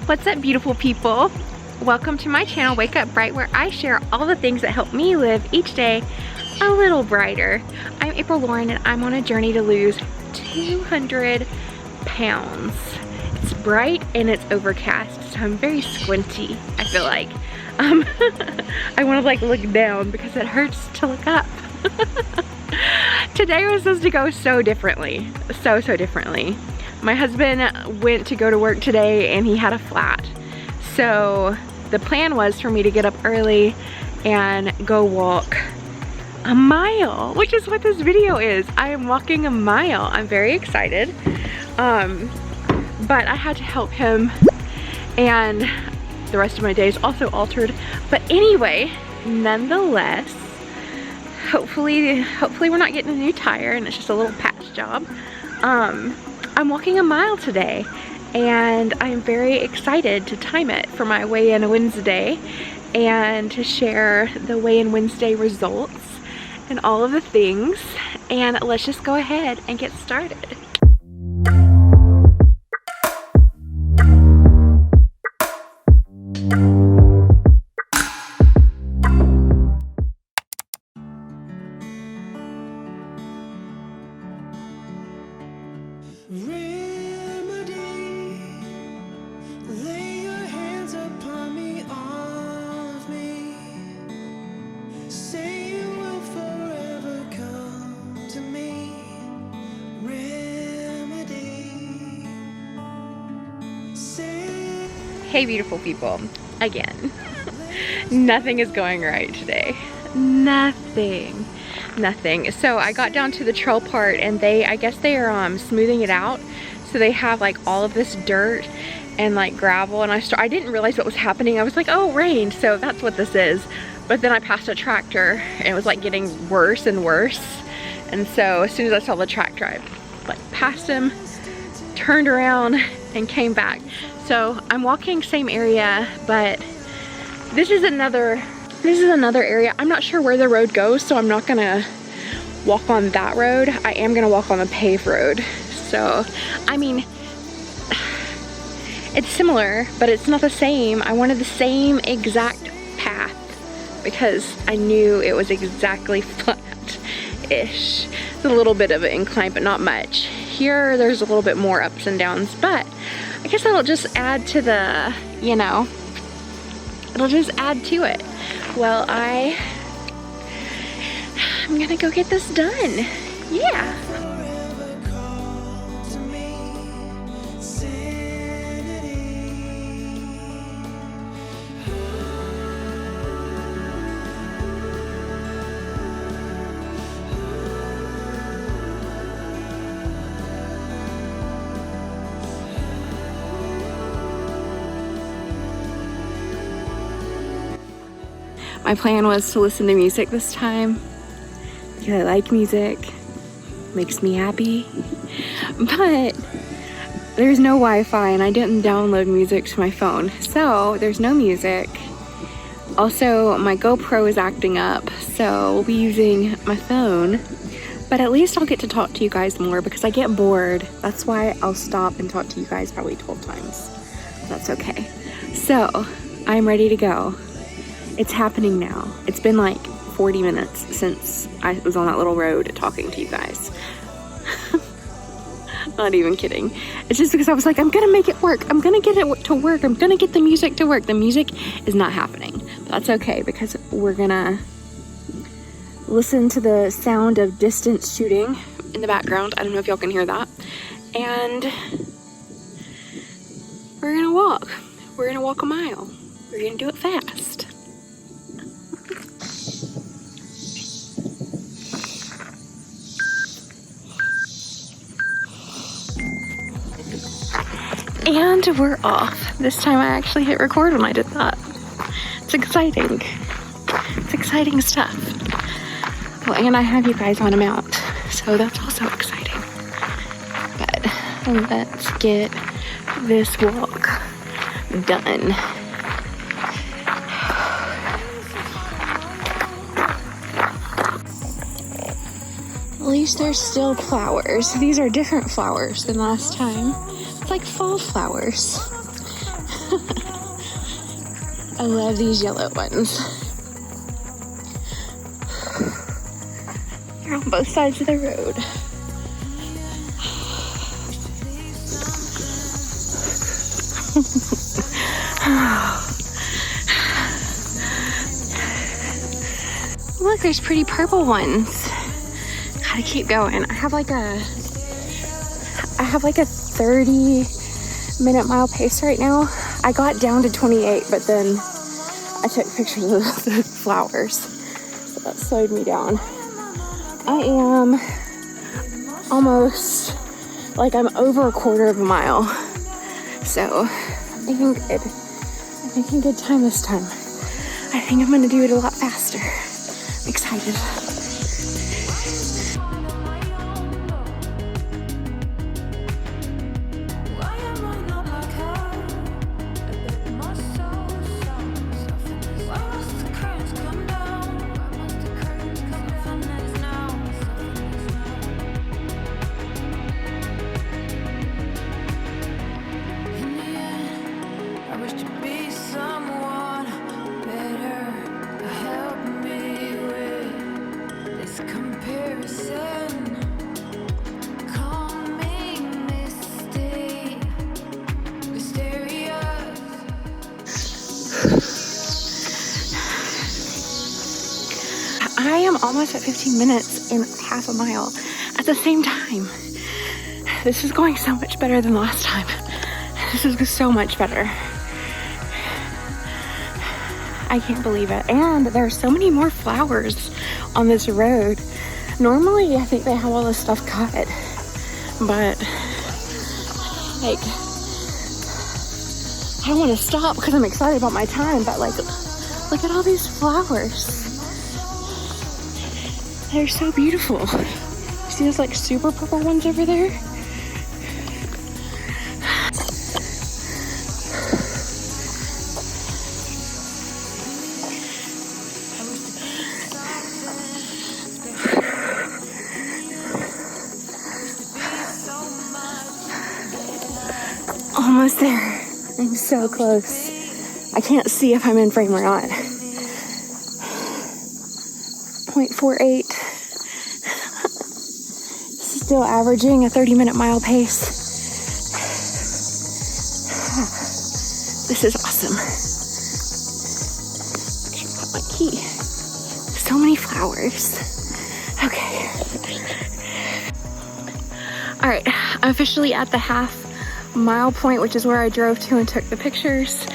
What's up, beautiful people? Welcome to my channel, Wake Up Bright, where I share all the things that help me live each day a little brighter. I'm April Lauren and I'm on a journey to lose 200 pounds. It's bright and it's overcast, so I'm very squinty, I feel like. I want to look down because it hurts to look up. Today was supposed to go so differently, so differently. My husband went to go to work today and he had a flat. So the plan was for me to get up early and go walk a mile, which is what this video is. I am walking a mile. I'm very excited. But I had to help him and the rest of my day is also altered. But anyway, nonetheless, hopefully we're not getting a new tire and it's just a little patch job. I'm walking a mile today and I'm very excited to time it for my weigh-in Wednesday and to share the weigh-in Wednesday results and all of the things. And let's just go ahead and get started. Hey beautiful people, again, nothing is going right today. Nothing. So I got down to the trail part and I guess they are smoothing it out. So they have all of this dirt and gravel, and I didn't realize what was happening. I was like, oh, rain, so that's what this is. But then I passed a tractor and it was getting worse and worse. And so as soon as I saw the tractor, I passed him, turned around and came back. So I'm walking same area, but this is another area. I'm not sure where the road goes, so I'm not gonna walk on that road. I am gonna walk on the paved road. So, I mean, it's similar, but it's not the same. I wanted the same exact path because I knew it was exactly flat-ish. It's a little bit of an incline, but not much. Here, there's a little bit more ups and downs, but I guess that'll just add to the, it'll just add to it. Well, I'm gonna go get this done. Yeah. My plan was to listen to music this time because I like music, makes me happy, but there's no Wi-Fi and I didn't download music to my phone, so there's no music. Also, my GoPro is acting up, so we'll be using my phone, but at least I'll get to talk to you guys more because I get bored. That's why I'll stop and talk to you guys probably 12 times. That's okay. So, I'm ready to go. It's happening now. It's been 40 minutes since I was on that little road talking to you guys. Not even kidding. It's just because I was like, I'm gonna make it work. I'm gonna get it to work. I'm gonna get the music to work. The music is not happening. But that's okay because we're gonna listen to the sound of distance shooting in the background. I don't know if y'all can hear that. And we're gonna walk. We're gonna walk a mile. We're gonna do it fast. And we're off. This time I actually hit record when I did that. It's exciting. It's exciting stuff. Oh, and I have you guys on a mount, so that's also exciting. But let's get this walk done. At least there's still flowers. These are different flowers than last time. It's like fall flowers. I love these yellow ones. They're on both sides of the road. Look, there's pretty purple ones. Gotta keep going. I have like a 30-minute mile pace right now. I got down to 28, but then I took pictures of the flowers, so that slowed me down. I am almost, like, I'm over a quarter of a mile, so I'm making good time this time. I think I'm gonna do it a lot faster. I'm excited. I am almost at 15 minutes in half a mile at the same time. This is going so much better than last time. This is so much better. I can't believe it. And there are so many more flowers on this road. Normally, I think they have all this stuff cut, but like, I don't want to stop because I'm excited about my time, but like, look at all these flowers. They're so beautiful. See those like super purple ones over there? Almost there. I'm so close. I can't see if I'm in frame or not. 0.48. Still averaging a 30-minute mile pace. This is awesome. Got my key. So many flowers. Okay. All right, I'm officially at the half mile point, which is where I drove to and took the pictures.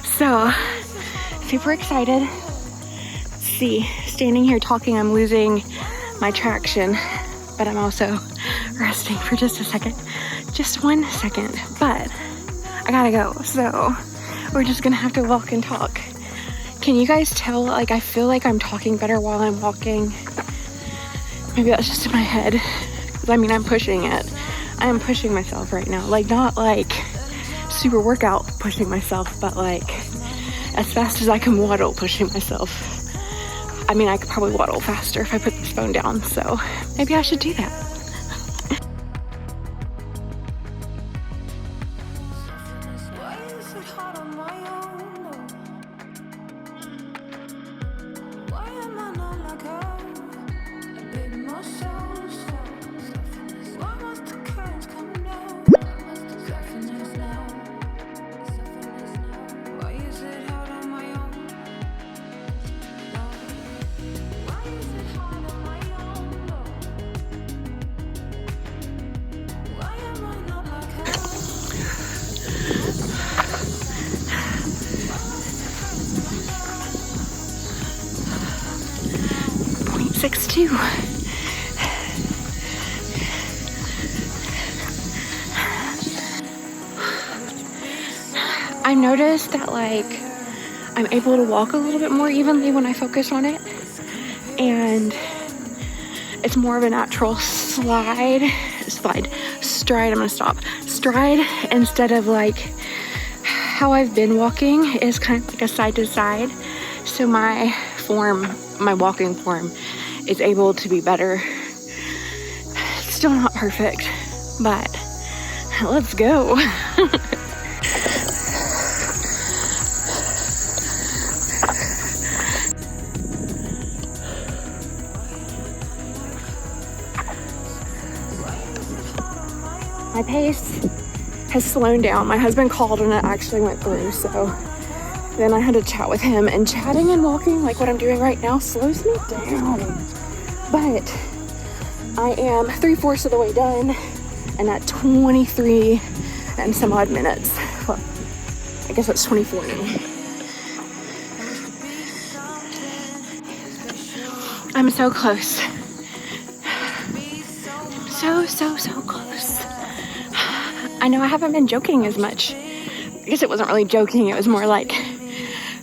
So super excited. Let's see, standing here talking, I'm losing my traction, but I'm also resting for just a second, just 1 second, but I gotta go. So we're just gonna have to walk and talk. Can you guys tell, like, I feel like I'm talking better while I'm walking? Maybe that's just in my head. 'Cause I mean, I'm pushing it. I am pushing myself right now. Like, not like super workout pushing myself, but like as fast as I can waddle pushing myself. I mean, I could probably waddle faster if I put this phone down, so maybe I should do that. .62. I noticed that like I'm able to walk a little bit more evenly when I focus on it, and it's more of a natural stride, I'm gonna stop, stride, instead of like how I've been walking is kind of like a side to side. So my walking form is able to be better. It's still not perfect, but let's go. my pace has slowed down. My husband called and it actually went through, so then I had to chat with him, and chatting and walking like what I'm doing right now slows me down. But I am 3/4 of the way done and at 23 and some odd minutes. Well, I guess it's 24 now. I'm so close. So close. I know I haven't been joking as much. I guess it wasn't really joking. It was more like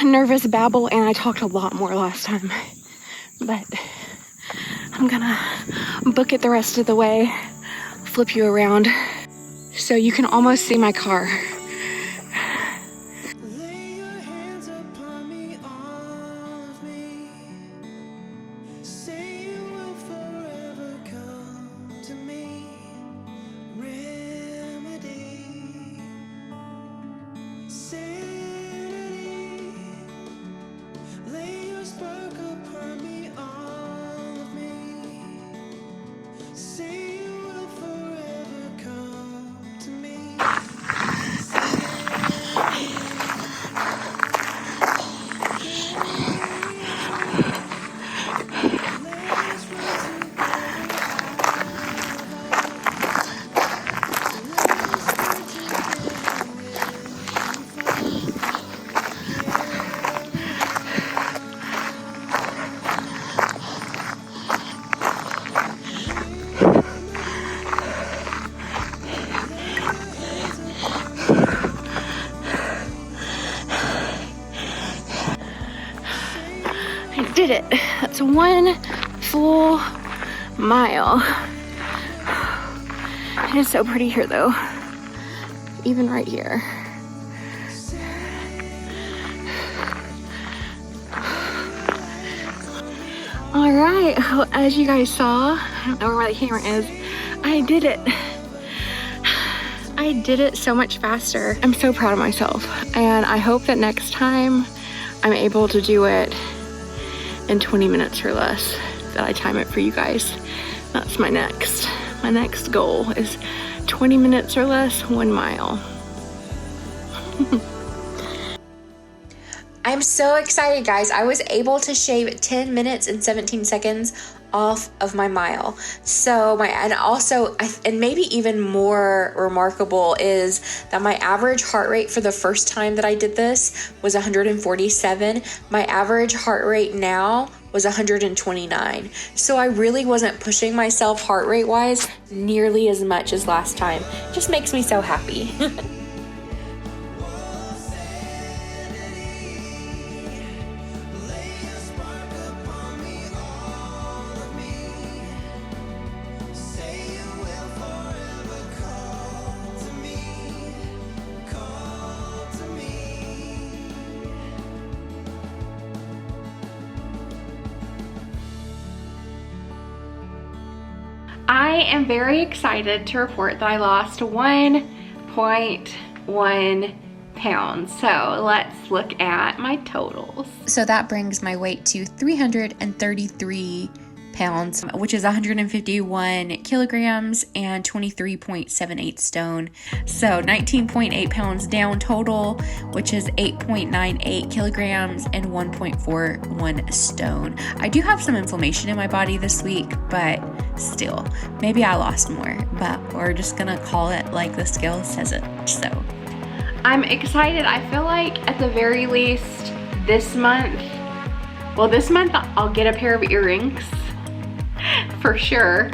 a nervous babble, and I talked a lot more last time. But I'm gonna book it the rest of the way, flip you around so you can almost see my car. Did it. That's 1 full mile. It is so pretty here though, even right here. All right, well, as you guys saw, I don't know where the camera is, I did it. I did it so much faster. I'm so proud of myself, and I hope that next time I'm able to do it in 20 minutes or less, that I time it for you guys. That's my next goal is 20 minutes or less, 1 mile. I'm so excited, guys. I was able to shave 10 minutes and 17 seconds off of my mile. So and maybe even more remarkable is that my average heart rate for the first time that I did this was 147. My average heart rate now was 129. So I really wasn't pushing myself heart rate wise nearly as much as last time. It just makes me so happy. I am very excited to report that I lost 1.1 pounds. So let's look at my totals. So that brings my weight to 333 pounds, which is 151 kilograms and 23.78 stone. So 19.8 pounds down total, which is 8.98 kilograms and 1.41 stone. I do have some inflammation in my body this week, but still, maybe I lost more, but we're just gonna call it like the scale says it. So I'm excited. I feel like at the very least this month I'll get a pair of earrings for sure.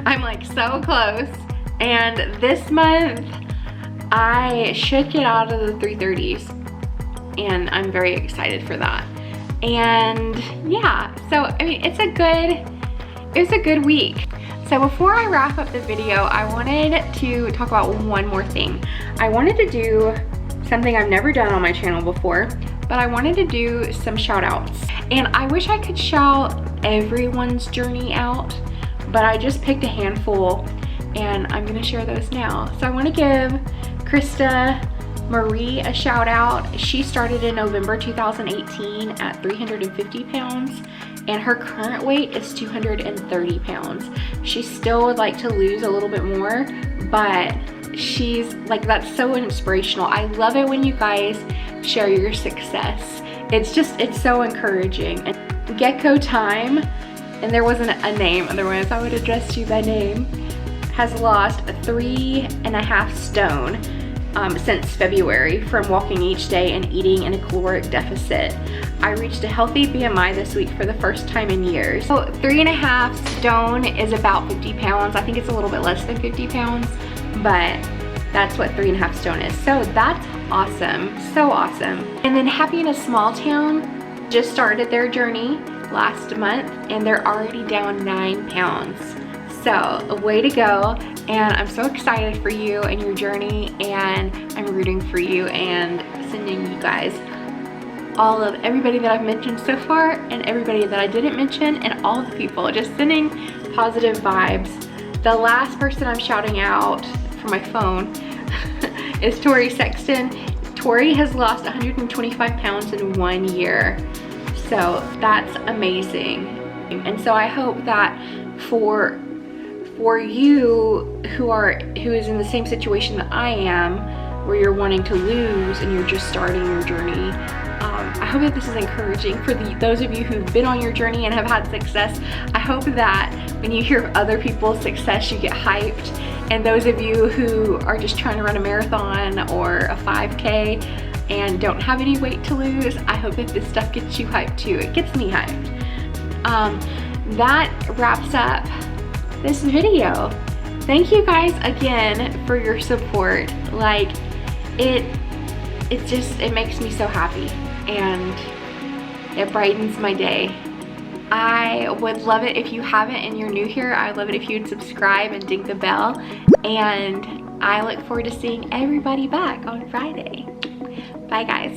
I'm like so close. And this month I should get out of the 330s, and I'm very excited for that. And yeah, so I mean, it was a good week. So before I wrap up the video, I wanted to talk about one more thing. I wanted to do something I've never done on my channel before, but I wanted to do some shout outs. And I wish I could shout everyone's journey out, but I just picked a handful and I'm gonna share those now. So I wanna give Krista, Marie a shout out. She started in November 2018 at 350 pounds and her current weight is 230 pounds. She still would like to lose a little bit more, but she's like, that's so inspirational. I love it when you guys share your success. It's so encouraging. And Gecko Time, and there wasn't a name, otherwise I would address you by name, has lost 3.5 stone since February from walking each day and eating in a caloric deficit. I reached a healthy BMI this week for the first time in years. So 3.5 stone is about 50 pounds. I think it's a little bit less than 50 pounds, but that's what 3.5 stone is. So that's awesome, so awesome. And then Happy in a Small Town just started their journey last month and they're already down 9 pounds. So a way to go, and I'm so excited for you and your journey, and I'm rooting for you and sending you guys all of everybody that I've mentioned so far and everybody that I didn't mention and all the people, just sending positive vibes. The last person I'm shouting out for my phone is Tori Sexton. Tori has lost 125 pounds in 1 year. So that's amazing. And so I hope that for you who is in the same situation that I am, where you're wanting to lose and you're just starting your journey, I hope that this is encouraging for those of you who've been on your journey and have had success. I hope that when you hear of other people's success, you get hyped. And those of you who are just trying to run a marathon or a 5K and don't have any weight to lose, I hope that this stuff gets you hyped too. It gets me hyped. That wraps up this video. Thank you guys again for your support. Like, it makes me so happy and it brightens my day. I would love it if you haven't and you're new here. I'd love it if you'd subscribe and ding the bell. And I look forward to seeing everybody back on Friday. Bye guys.